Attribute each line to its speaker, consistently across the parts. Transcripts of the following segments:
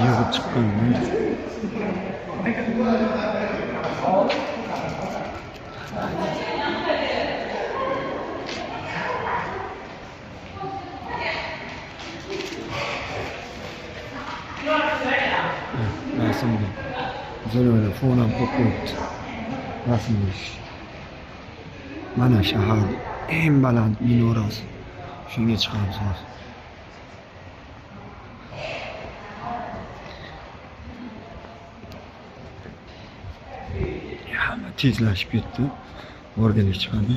Speaker 1: Yig'ib chiqqanman. Rasmga zo'rg'a fon ham qo'yib qo'yibdi. Rasmlash. Mana shahar eng baland minorasi. Shunga chiqamiz hozir. Hamma tezlashib ketdi. O'rgilib chiqadi.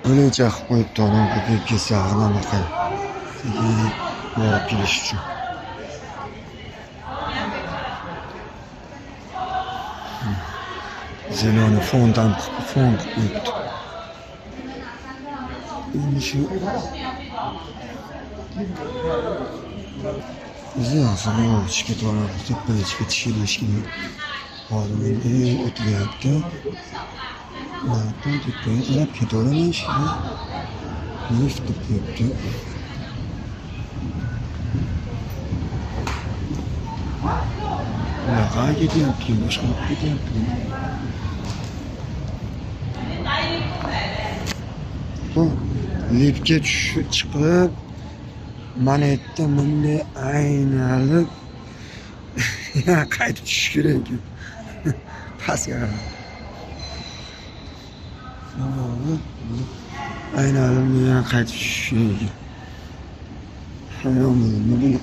Speaker 1: O'likcha qilib qo'yibdi onam ko'payib ketsa g'anam qilib. Sekin yorib kelish uchun. Zeleni fondan fon qilib qo'yibdi. Endi shu o'zi aslida chiqib ketaveradi. Tepaga chiqib tishlash kerak. Hozir endi o'tyapti. Mana tepaga qarab ketaveraman ishga. Lift deb qo'yibdi. Bunaqa ketyapti, boshqa ketyapti. Bu liftga tushib chiqib, mana yerda bunday aynalib qaytib tushish kerak ekan. Pastga qarab. Aynalib yana qaytib tushish kerak ekan. Hayron bo'ldim.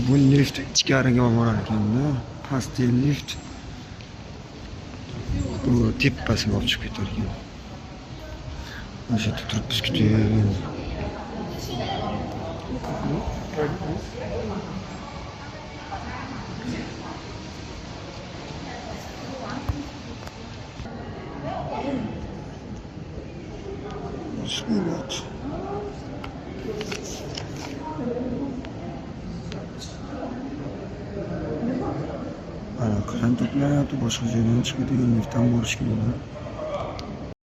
Speaker 1: Bu lift ichkariga olib borar ekanda, pastdagi lift bu tepasiga olib chiqib ketar ekan. O'sha yerda turib biz kutyapmiz. Bismillah. Ana, qanday to'playapti, boshqa joydan chiqadigan liftdan borish kerak.